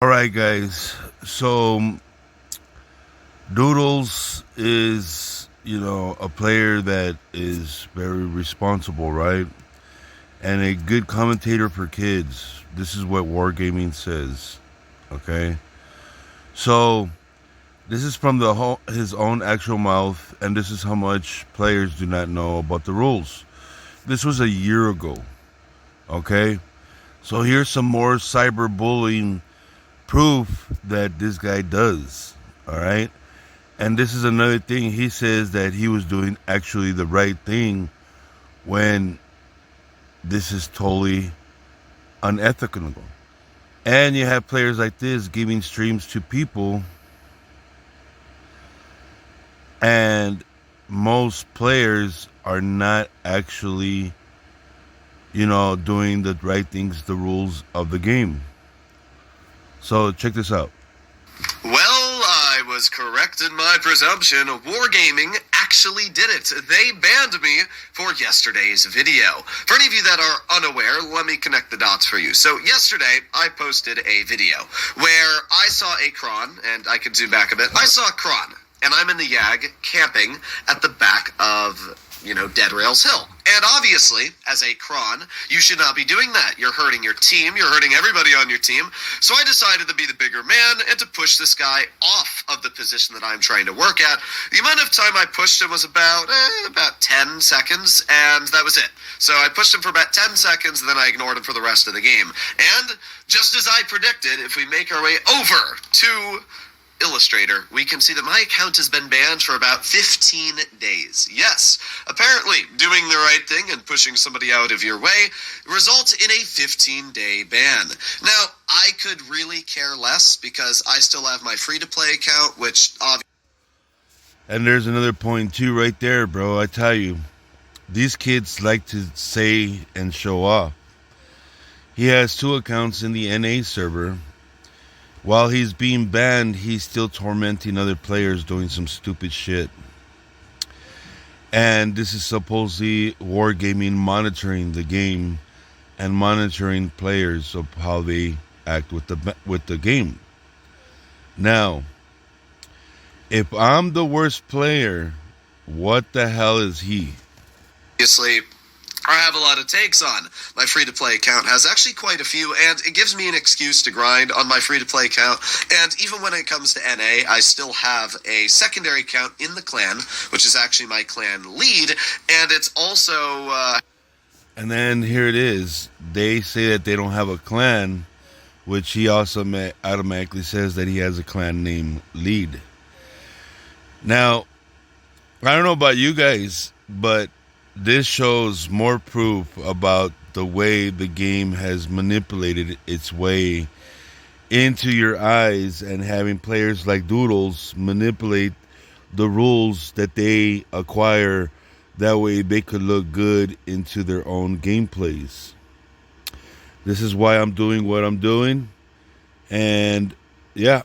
All right, guys. So Doodles is, a player that is very responsible, right? And a good commentator for kids. This is what Wargaming says. Okay? So this is from his own actual mouth, and this is how much players do not know about the rules. This was a year ago. Okay? So here's some more cyberbullying proof that this guy does. All right? And this is another thing. He says that he was doing actually the right thing when this is totally unethical. And you have players like this giving streams to people, and most players are not actually, doing the right things, the rules of the game. So check this out. Well, I was correct in my presumption. Wargaming actually did it. They banned me for yesterday's video. For any of you that are unaware, let me connect the dots for you. So yesterday, I posted a video where I saw a cron, and I can zoom back a bit. I saw a cron, and I'm in the YAG camping at the back of, Dead Rails Hill. And obviously, as a cron, you should not be doing that. You're hurting your team. You're hurting everybody on your team. So I decided to be the bigger man and to push this guy off of the position that I'm trying to work at. The amount of time I pushed him was about 10 seconds, and that was it. So I pushed him for about 10 seconds, and then I ignored him for the rest of the game. And just as I predicted, if we make our way over to Illustrator, we can see that my account has been banned for about 15 days. Yes, apparently doing the right thing and pushing somebody out of your way results in a 15-day ban. Now, I could really care less because I still have my free-to-play account, which obviously... And there's another point too right there, bro. I tell you, these kids like to say and show off. He has 2 accounts in the NA server. While he's being banned, he's still tormenting other players doing some stupid shit. And this is supposedly Wargaming monitoring the game and monitoring players of how they act with the game. Now, if I'm the worst player, what the hell is he? Obviously, I have a lot of takes on. My free-to-play account has actually quite a few, and it gives me an excuse to grind on my free-to-play account. And even when it comes to NA, I still have a secondary account in the clan, which is actually my clan lead, and it's also... And then here it is. They say that they don't have a clan, which he also automatically says that he has a clan named Lead. Now, I don't know about you guys, but this shows more proof about the way the game has manipulated its way into your eyes, and having players like Doodles manipulate the rules that they acquire. That way they could look good into their own gameplays. This is why I'm doing what I'm doing. And yeah.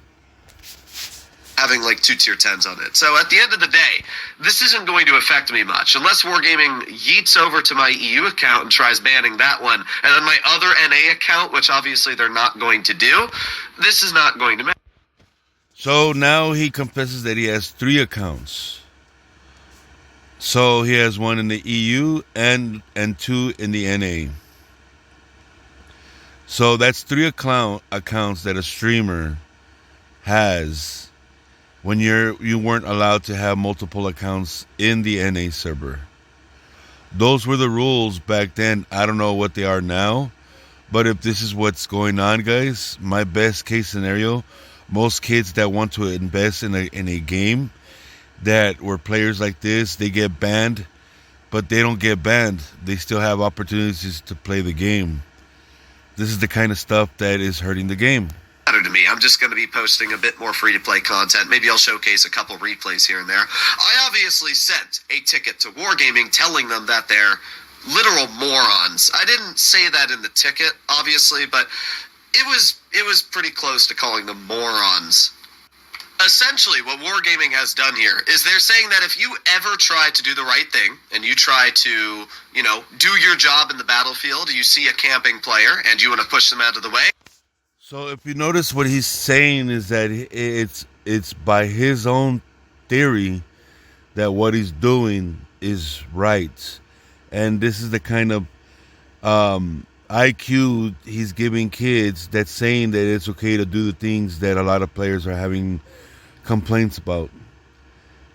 Having like 2 tier 10s on it. So at the end of the day, this isn't going to affect me much unless Wargaming yeets over to my EU account and tries banning that one, and then my other NA account, which obviously they're not going to do. This is not going to matter. So now he confesses that he has 3 accounts. So he has one in the EU and 2 in the NA. So that's 3 accounts that a streamer has when you weren't allowed to have multiple accounts in the NA server. Those were the rules back then. I don't know what they are now, but if this is what's going on, guys, my best case scenario, most kids that want to invest in a game that where players like this, they get banned, but they don't get banned. They still have opportunities to play the game. This is the kind of stuff that is hurting the game. To me, I'm just going to be posting a bit more free-to-play content. Maybe I'll showcase a couple replays here and there. I obviously sent a ticket to Wargaming telling them that they're literal morons. I didn't say that in the ticket, obviously, but it was pretty close to calling them morons. Essentially, what Wargaming has done here is they're saying that if you ever try to do the right thing and you try to, do your job in the battlefield, you see a camping player and you want to push them out of the way. So if you notice what he's saying is that it's by his own theory that what he's doing is right. And this is the kind of IQ he's giving kids that's saying that it's okay to do the things that a lot of players are having complaints about.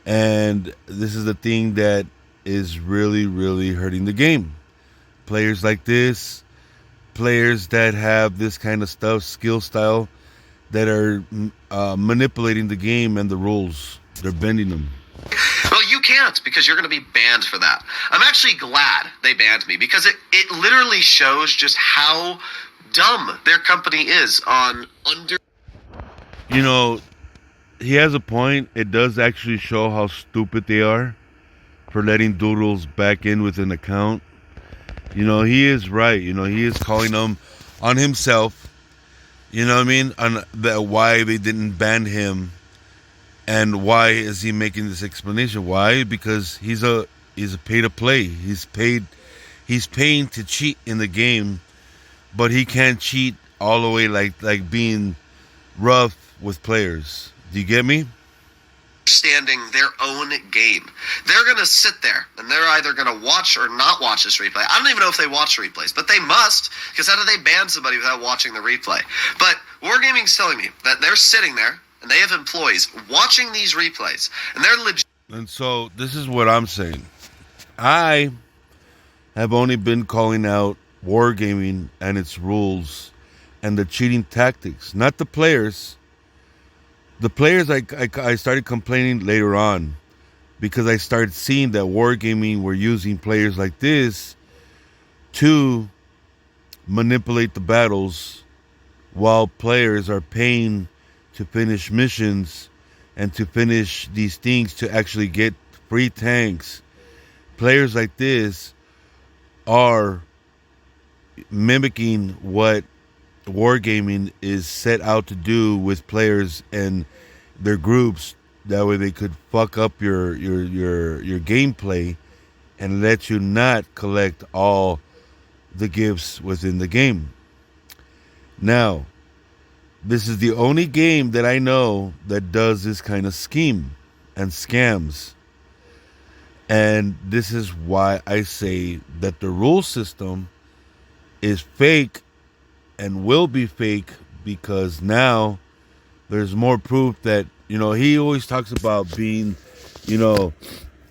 And this is the thing that is really, really hurting the game. Players like this, players that have this kind of stuff, skill style, that are manipulating the game and the rules. They're bending them. Well, you can't because you're going to be banned for that. I'm actually glad they banned me because it literally shows just how dumb their company is on under. You know, he has a point. It does actually show how stupid they are for letting doodles back in with an account. You know, he is right. You know, he is calling them on himself. You know what I mean? On why they didn't ban him, and why is he making this explanation? Why? Because he's a pay to play. He's paying to cheat in the game, but he can't cheat all the way like being rough with players. Do you get me? Understanding their own game. They're going to sit there and they're either going to watch or not watch this replay. I don't even know if they watch replays, but they must, because how do they ban somebody without watching the replay? But Wargaming's telling me that they're sitting there and they have employees watching these replays, and they're legit. And so this is what I'm saying. I have only been calling out Wargaming and its rules and the cheating tactics, not the players. The players, I started complaining later on because I started seeing that Wargaming were using players like this to manipulate the battles, while players are paying to finish missions and to finish these things to actually get free tanks. Players like this are mimicking what Wargaming is set out to do with players and their groups. That way they could fuck up your gameplay and let you not collect all the gifts within the game. Now, this is the only game that I know that does this kind of scheme and scams. And this is why I say that the rule system is fake and will be fake, because now there's more proof that, you know, he always talks about being, you know,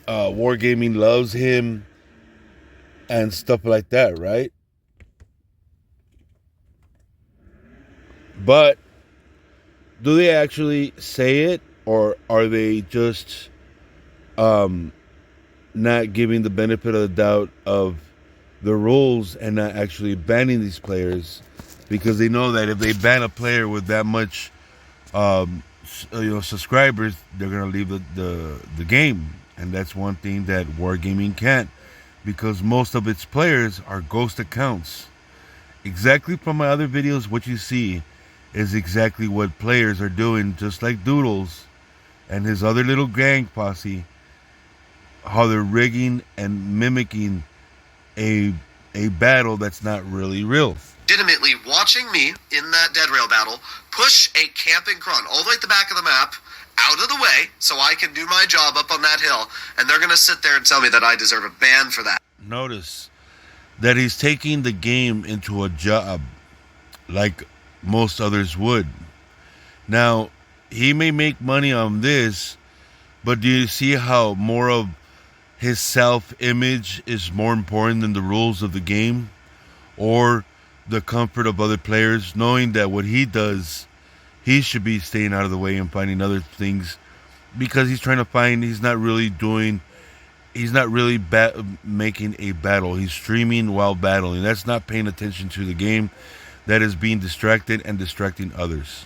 Wargaming loves him and stuff like that, right? But do they actually say it, or are they just not giving the benefit of the doubt of the rules and not actually banning these players? Because they know that if they ban a player with that much, subscribers, they're gonna leave the game, and that's one thing that Wargaming can't, because most of its players are ghost accounts. Exactly from my other videos, what you see is exactly what players are doing, just like Doodles and his other little gang posse, how they're rigging and mimicking a battle that's not really real. Legitimately watching me in that dead rail battle push a camping cron all the way at the back of the map out of the way so I can do my job up on that hill, and they're going to sit there and tell me that I deserve a ban for that. Notice that he's taking the game into a job like most others would. Now, he may make money on this, but do you see how more of his self-image is more important than the rules of the game, or the comfort of other players, knowing that what he does, he should be staying out of the way and finding other things, because he's trying to find, he's not really making a battle. He's streaming while battling. That's not paying attention to the game. That is being distracted and distracting others.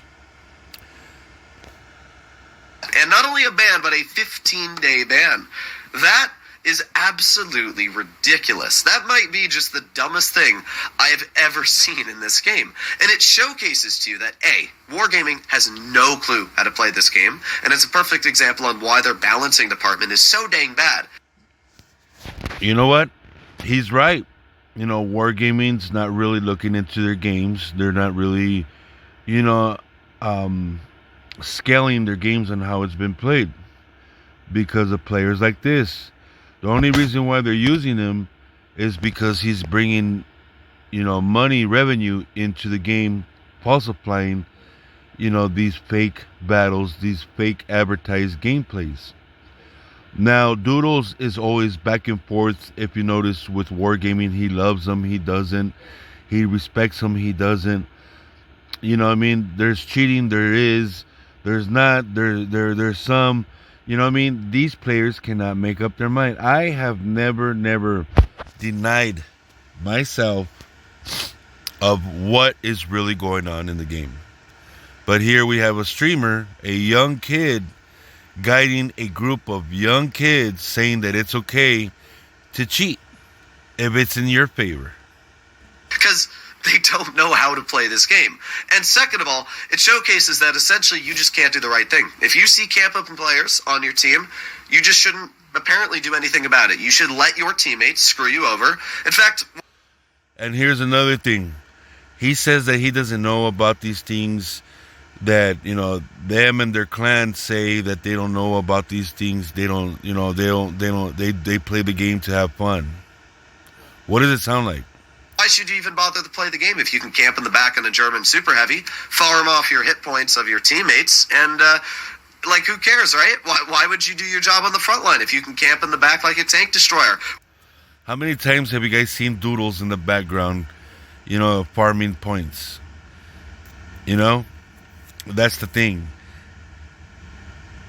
And not only a ban, but a 15-day ban. That is absolutely ridiculous. That might be just the dumbest thing I have ever seen in this game. And it showcases to you that, A, Wargaming has no clue how to play this game, and it's a perfect example on why their balancing department is so dang bad. You know what? He's right. You know, Wargaming's not really looking into their games. They're not really you know, um, scaling their games on how it's been played because of players like this. The only reason why they're using him is because he's bringing, money, revenue into the game, falsifying, these fake battles, these fake advertised gameplays. Now, Doodles is always back and forth. If you notice with Wargaming, he loves them, he doesn't. He respects them, he doesn't. What I mean? There's cheating, there is. There's not. There's some. What I mean? These players cannot make up their mind. I have never denied myself of what is really going on in the game. But here we have a streamer, a young kid, guiding a group of young kids saying that it's okay to cheat if it's in your favor. Because they don't know how to play this game. And second of all, it showcases that essentially you just can't do the right thing. If you see camp open players on your team, you just shouldn't apparently do anything about it. You should let your teammates screw you over. In fact... And here's another thing. He says that he doesn't know about these things, that, them and their clan say that they don't know about these things. They don't, they play the game to have fun. What does it sound like? Why should you even bother to play the game if you can camp in the back on a German super heavy, farm off your hit points of your teammates, and, who cares, right? Why would you do your job on the front line if you can camp in the back like a tank destroyer? How many times have you guys seen Doodles in the background, farming points? That's the thing.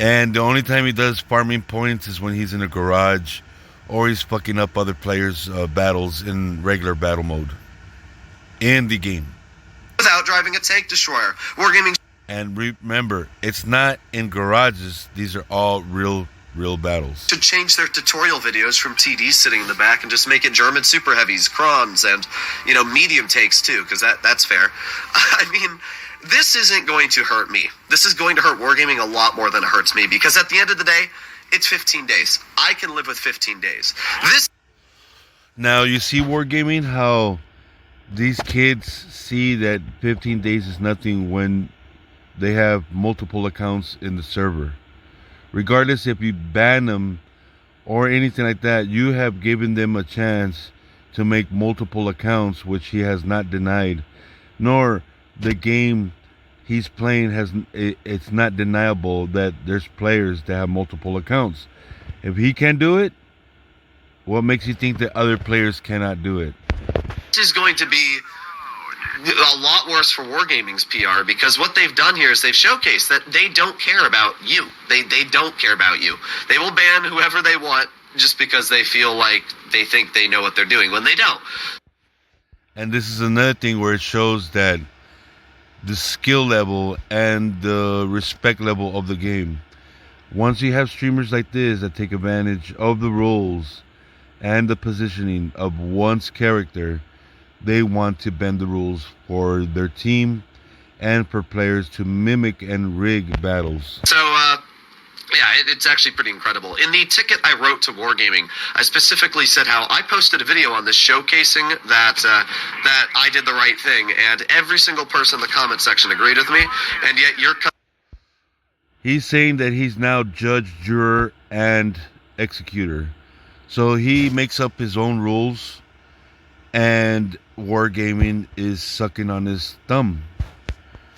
And the only time he does farming points is when he's in a garage or he's fucking up other players' battles in regular battle mode in the game. Without driving a tank destroyer. Wargaming. And remember, it's not in garages. These are all real battles. Should change their tutorial videos from TD sitting in the back and just make it German super heavies, crons, and, medium takes too, because that's fair. I mean... This isn't going to hurt me. This is going to hurt Wargaming a lot more than it hurts me, because at the end of the day, it's 15 days. I can live with 15 days. Now, you see Wargaming, how these kids see that 15 days is nothing when they have multiple accounts in the server. Regardless if you ban them or anything like that, you have given them a chance to make multiple accounts, which he has not denied, nor... The game he's playing it's not deniable that there's players that have multiple accounts. If he can do it, what makes you think that other players cannot do it? This is going to be a lot worse for Wargaming's PR, because what they've done here is they've showcased that they don't care about you. They don't care about you. They will ban whoever they want just because they feel like they think they know what they're doing when they don't. And this is another thing where it shows that the skill level and the respect level of the game. Once you have streamers like this that take advantage of the rules and the positioning of one's character, they want to bend the rules for their team and for players to mimic and rig battles. So, it's actually pretty incredible. In the ticket I wrote to Wargaming, I specifically said how I posted a video on this showcasing that I did the right thing, and every single person in the comment section agreed with me, and yet he's saying that he's now judge, juror, and executor. So he makes up his own rules, and Wargaming is sucking on his thumb.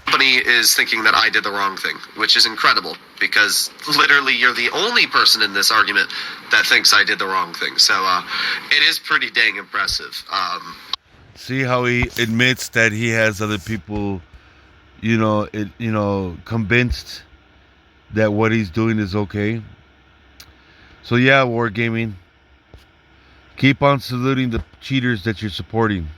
Company is thinking that I did the wrong thing, which is incredible, because literally you're the only person in this argument that thinks I did the wrong thing. So it is pretty dang impressive. See how he admits that he has other people, convinced that what he's doing is okay. So yeah, Wargaming, keep on saluting the cheaters that you're supporting.